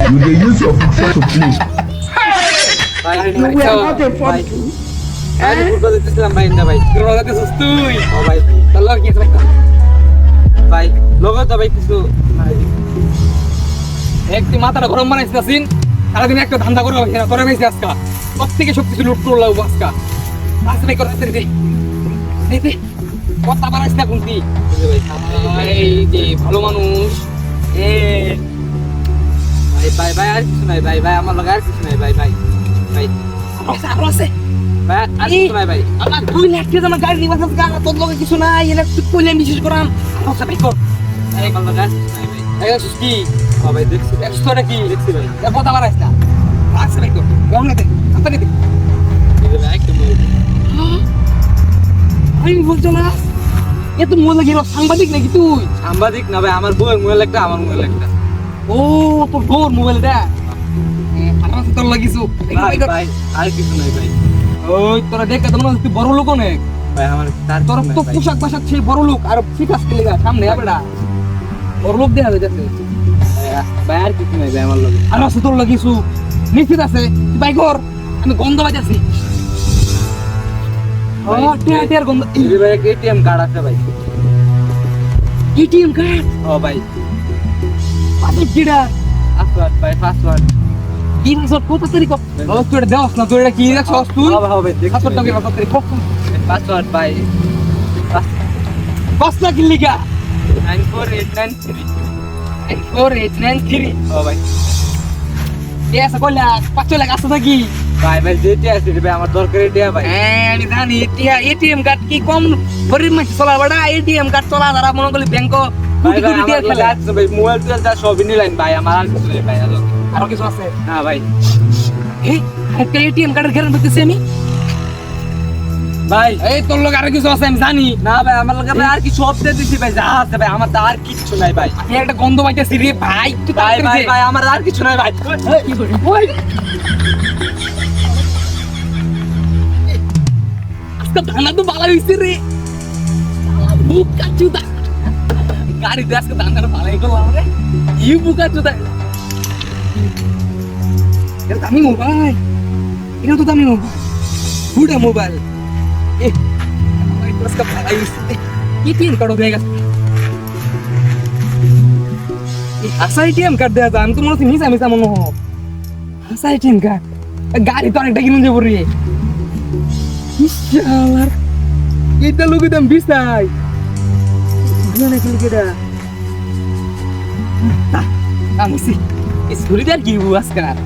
You dey use your phone to play. ভাই You were not a ভাই fun. আমি football দিতেছিলাম ভাই না ভাই তোর কথা দিছিস তুই ও ভাই তোর লগে কি ভাই ভাই লগে তো ভাই কিছু একটু মাথাটা গরম বানাইছিস সিন সারাদিন একটা ধান্দা করে হইছে না তোরা বেশি আজকা প্রত্যেকে সব কিছু লুট করে লাগবো আজকা আসলে করে দে দে দে কথা বানাইছ না কোনটি এই যে ভালো মানুষ এ ভাই ভাই ভাই আর কিছু নাই ভাই ভাই আমার লগে আর কিছু নাই ভাই ভাই ভাই আরো আছে ভাই আর কিছু নাই ভাই আমার 2 লাখ টাকা আমার গাড়ি নিবাস আছে তোর লগে কিছু নাই এলা তুই কইলে বিশেষ করাম আচ্ছা ভাই কর এই কল লগে আছে নাই ভাই এই সুস্কি ও ভাই দেখছি এক্সট্রা কি দেখছি ভাই এ কথা বানাইছ না আচ্ছা ভাই কর গমনে দে আপনি দে এই ভাই একদম আমি বলছো না এ তো মোবাইল গিয়ে সাংবাদিক নাকি তুই সাংবাদিক না ভাই আমার বউয়ের মোবাইল একটা আমার মোবাইল একটা ও তোর বউর মোবাইল দে আমার তোর লাগিছো ভাই ভাই আর কিছু নাই ভাই ওই তোরা দেখে তো মনে হচ্ছে তুই বড় লোক অনেক ভাই আমার তার তোর তো পোশাক বাসাক সেই বড় লোক আর ফিকাস কে লাগা সামনে আবেডা বড় লোক দেখা যাচ্ছে ভাই আর কিছু নাই ভাই আমার লগে আর আছে তোর লাগিছো নিশ্চিত আছে তুই ভাই কর আমি গন্ধ বাজাছি ও টিয়ার গন্ধ এই ভাই এটিএম কার্ড আছে ভাই এটিএম কার্ড ও ভাই পাসওয়ার্ড কিডা পাসওয়ার্ড ভাই পাসওয়ার্ড কি পাসওয়ার্ড কত তারিখ ও তুই এটা দেওস না তুই এটা কি রাখছস তুই হবে পাসওয়ার্ডটা কি কত তারিখ পাসওয়ার্ড ভাই পাসওয়ার্ড কি লিখা 94893 ও ভাই এ আছে কইলা 5 লাখ আছে নাকি ভাই ভাই যেটি আছে রে ভাই আমার দরকার এটিয়া ভাই হ্যাঁ আমি জানি এটিয়া এটিএম কার্ড কি কম গরিব মানুষ চলা বড়া এটিএম কার্ড চলা যারা মনে করলি ব্যাংক কোটি কোটি টাকা খেলে আছে ভাই মোবাইল টোল যা সবই নিলেন ভাই আমার আর কিছু নেই ভাই আর কিছু আছে না ভাই এই একটা এটিএম কার্ডের গ্যারান্টি দিতেছি আমি ভাই এই তোর লোক আর কিছু আছে আমি জানি না ভাই আমার লোক আর কিছু অপশন দিছি ভাই যা আছে ভাই আমার তো আর কিছু নাই ভাই আমি একটা গন্ধ পাইতেছি রে ভাই তুই ভাই ভাই ভাই আমার আর কিছু নাই ভাই কি করি ওই আজকে ধানা তো ভালো হইছে রে বুকা চুদা গাড়ি দিয়ে আজকে ধানাটা ভালোই করলাম রে ইউ বুকা চুদা এটা দামি মোবাইল এটা তো দামি মোবাইল বুড়া মোবাইল এ আমার আজকে ভালোই হইছে কি তিন কার্ড হয়ে গেছে এই এটিএম কার্ড দেয়া আমি তো মনে হচ্ছে মিশা মনে হোক এটিএম কার্ড গাড়ি তো অনেকটা কিনুন যাবো রে ইশালার এটা লোকে দাম বিস্তাই ভালো নাকি লোকেটা আমি সি এই ছুরিটার কি আজকাল